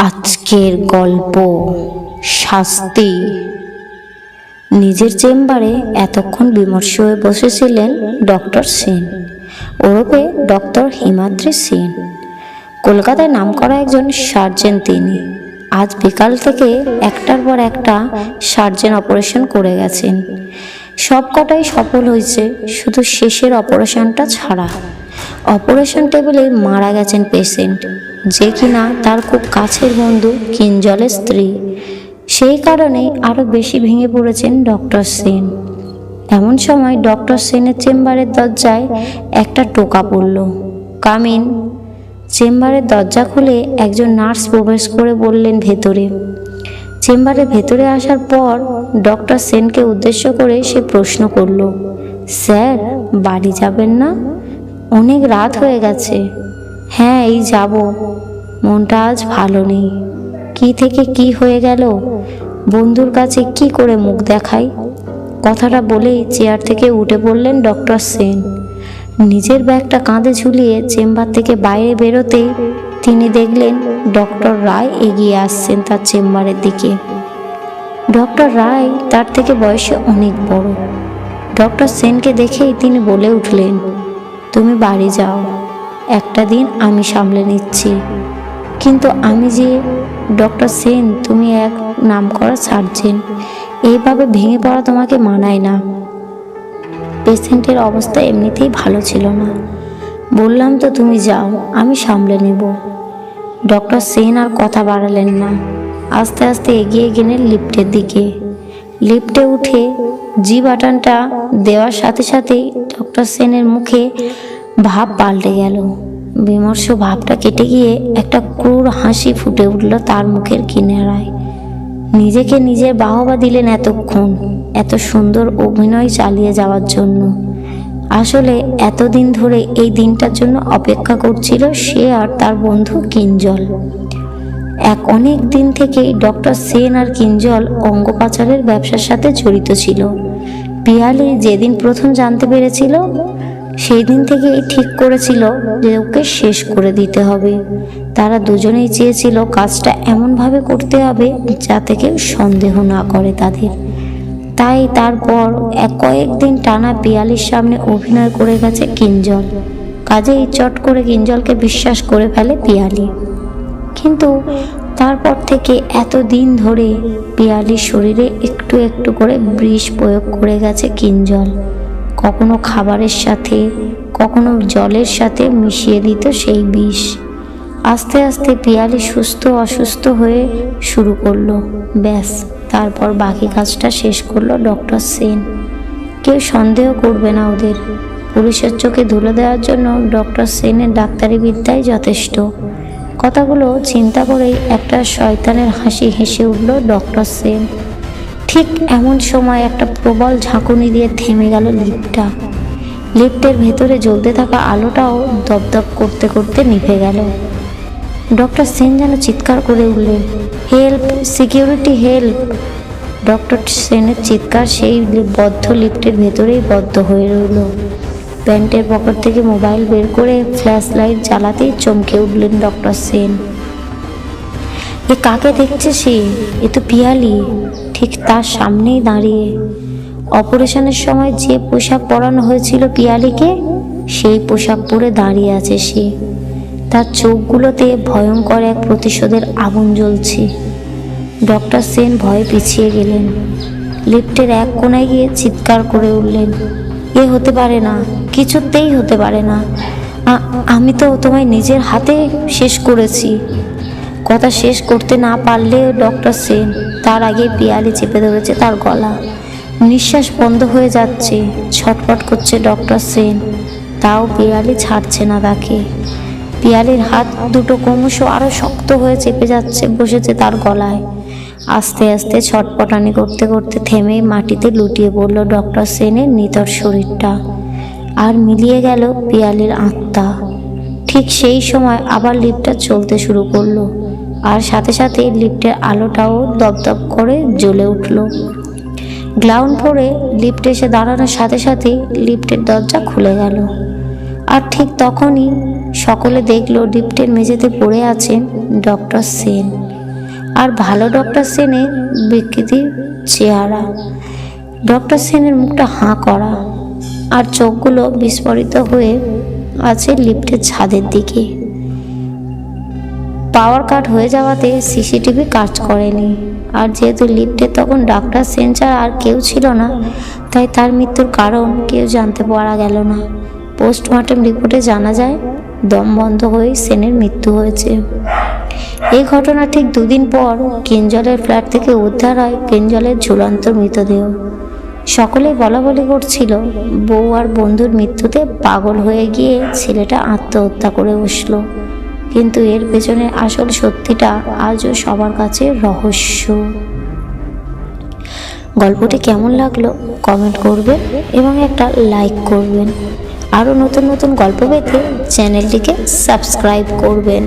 আজকের গল্প শাস্তি। নিজের চেম্বারে এতক্ষণ বিমর্ষ হয়ে বসেছিলেন ডক্টর সেন, ওরফে ডক্টর হিমাদ্রি সেন। কলকাতায় নামকরা একজন সার্জন তিনি। আজ বিকাল থেকে একটার পর একটা সার্জন অপারেশন করে গেছেন। সবকটাই সফল হয়েছে, শুধু শেষের অপারেশনটা ছাড়া। অপারেশন টেবিলে মারা গেছেন পেশেন্ট, যে কিনা তার খুব কাছের বন্ধু কিঞ্জলের স্ত্রী। সেই কারণেই আরও বেশি ভেঙে পড়েছেন ডক্টর সেন। এমন সময় ডক্টর সেনের চেম্বারের দরজায় একটা টোকা পড়ল, কামিন। চেম্বারের দরজা খুলে একজন নার্স প্রবেশ করে বললেন ভেতরে। চেম্বারের ভেতরে আসার পর ডক্টর সেনকে উদ্দেশ্য করে সে প্রশ্ন করল, স্যার বাড়ি যাবেন না? অনেক রাত হয়ে গেছে। হ্যাঁ, এই যাব। মনটা আজ ভালো নেই। কি থেকে কি হয়ে গেল, বন্ধুর কাছে কি করে মুখ দেখাই? কথাটা বলেই চেয়ার থেকে উঠে পড়লেন ডক্টর সেন। নিজের ব্যাগটা কাঁধে ঝুলিয়ে চেম্বার থেকে বাইরে বেরোতেই তিনি দেখলেন ডক্টর রায় এগিয়ে আসছেন তার চেম্বারের দিকে। ডক্টর রায় তার থেকে বয়সে অনেক বড়। ডক্টর সেনকে দেখেই তিনি বলে উঠলেন, তুমি বাড়ি যাও, একটা দিন আমি সামলে নিচ্ছি। কিন্তু আমি যে ডক্টর সেন, তুমি এক নামকরা সার্জন, এইভাবে ভেঙে পড়া তোমাকে মানায় না। পেশেন্টের অবস্থা এমনিতেই ভালো ছিল না। বললাম তো তুমি যাও, আমি সামলে নেব। ডক্টর সেন আর কথা বাড়ালেন না, আস্তে আস্তে এগিয়ে গেলেন লিফটের দিকে। লিফটে উঠে জি বাটনটা দেওয়ার সাথে সাথেই ডক্টর সেনের মুখে ভাব পাল্টে গেল। বিমর্ষ ভাবটা কেটে গিয়ে একটা ক্রূর হাসি ফুটে উঠল তার মুখের কিনারায়। নিজেকে নিজের বাহবা দিলেন এতক্ষণ এত সুন্দর অভিনয় চালিয়ে যাওয়ার জন্য। আসলে এতদিন ধরে এই দিনটার জন্য অপেক্ষা করছিল সে আর তার বন্ধু কিঞ্জল। অনেক দিন থেকেই ডক্টর সেন আর কিঞ্জল অঙ্গ পাচারের ব্যবসার সাথে জড়িত ছিল। পিয়ালি যেদিন প্রথম জানতে পেরেছিল সেই দিন থেকেই ঠিক করেছিল যে ওকে শেষ করে দিতে হবে। তারা দুজনেই চেয়েছিল কাজটা এমনভাবে করতে হবে যাতে কেউ সন্দেহ না করে তাদের। তাই তারপর কয়েকদিন টানা পিয়ালির সামনে অভিনয় করে গেছে কিঞ্জল। কাজেই চট করে কিঞ্জলকে বিশ্বাস করে ফেলে পিয়ালি। কিন্তু তারপর থেকে এতদিন ধরে পিয়ালির শরীরে একটু একটু করে বিষ প্রয়োগ করে গেছে কিঞ্জল। কখনো খাবারের সাথে, কখনো জলের সাথে মিশিয়ে দিত সেই বিষ। আস্তে আস্তে পিয়ালি সুস্থ অসুস্থ হয়ে শুরু করলো। ব্যাস, তারপর বাকি কাজটা শেষ করলো ডক্টর সেন। কেউ সন্দেহ করবে না ওদের। পুলিশের চোখে ধুলো দেওয়ার জন্য ডক্টর সেনের ডাক্তারি বিদ্যাই যথেষ্ট। কথাগুলো চিন্তা করেই একটা শয়তানের হাসি হেসে উঠল ডক্টর সেন। ঠিক এমন সময় একটা প্রবল ঝাঁকুনি দিয়ে থেমে গেল লিফটটা। লিফটের ভেতরে জ্বলতে থাকা আলোটাও দপদপ করতে করতে নিভে গেল। ডক্টর সেন যেন চিৎকার করে উঠলেন, হেল্প, সিকিউরিটি হেল্প। ডক্টর সেনের চিৎকার সেই বদ্ধ লিফটের ভেতরেই বদ্ধ হয়ে রইল। প্যান্টের পকেট থেকে মোবাইল বের করে ফ্ল্যাশ লাইট জ্বালাতেই চমকে উঠলেন ডক্টর সেন। এ কাকে দেখছে সে? এ তো পিয়ালি, ঠিক তার সামনেই দাঁড়িয়ে। অপারেশনের সময় যে পোশাক পরানো হয়েছিল পিয়ালিকে, সেই পোশাক পরে দাঁড়িয়ে আছে সে। তার চোখগুলোতে ভয়ঙ্কর এক প্রতিশোধের আগুন জ্বলছে। ডক্টর সেন ভয়ে পিছিয়ে গেলেন। লিফটের এক কোণায় গিয়ে চিৎকার করে উঠলেন, এ হতে পারে না, কিছুতেই হতে পারে না। আমি তো তোমায় নিজের হাতে শেষ করেছি। কথা শেষ করতে না পারলেও ডক্টর সেন তার আগে পিয়ালি চেপে ধরেছে তার গলা। নিঃশ্বাস বন্ধ হয়ে যাচ্ছে, ছটফট করছে ডক্টর সেন, তাও পিয়ালি ছাড়ছে না তাকে। পিয়ালির হাত দুটো ক্রমশ আরো শক্ত হয়ে চেপে যাচ্ছে, বসেছে তার গলায়। আস্তে আস্তে ছটপটানি করতে করতে থেমে মাটিতে লুটিয়ে পড়ল ডক্টর সেনের নিথর শরীরটা, আর মিলিয়ে গেল পিয়ালির আত্মা। ঠিক সেই সময় আবার লিফটটা চলতে শুরু করলো, আর সাথে সাথে লিফটের আলোটাও দপদপ করে জ্বলে উঠল। গ্রাউন্ড ফ্লোরে লিফট এসে দাঁড়ানোর সাথে সাথে লিফটের দরজা খুলে গেল। আর ঠিক তখনই সকলে দেখলো লিফটের মেঝেতে পড়ে আছেন ডক্টর সেন। আর ভালো ডক্টর সেনের বিকৃতি চেহারা। ডক্টর সেনের মুখটা হাঁ করা আর চোখগুলো বিস্ফোরিত হয়ে আছে লিফটের ছাদের দিকে। পাওয়ার কাট হয়ে যাওয়াতে সিসিটিভি কাজ করেনি, আর যেহেতু লিফটে তখন ডাক্তার সেন ছাড়া আর কেউ ছিল না, তাই তার মৃত্যুর কারণ কেউ জানতে পারা গেল না। পোস্টমর্টম রিপোর্টে জানা যায় দম বন্ধ হয়ে সেনের মৃত্যু হয়েছে। এই ঘটনা ঠিক 2 দিন পর কিঞ্জলের ফ্ল্যাট থেকে উদ্ধার হয় কিঞ্জলের ঝুলন্ত মৃতদেহ। সকলেই বলাবলি করছিল বউ আর বন্ধুর মৃত্যুতে পাগল হয়ে গিয়ে ছেলেটা আত্মহত্যা করে বসলো, কিন্তু এর পেছনে আসল সত্যিটা আজও সবার কাছে রহস্য। গল্পটি কেমন লাগলো কমেন্ট করবেন এবং একটা লাইক করবেন। আরও নতুন নতুন গল্প পেতে চ্যানেলটিকে সাবস্ক্রাইব করবেন।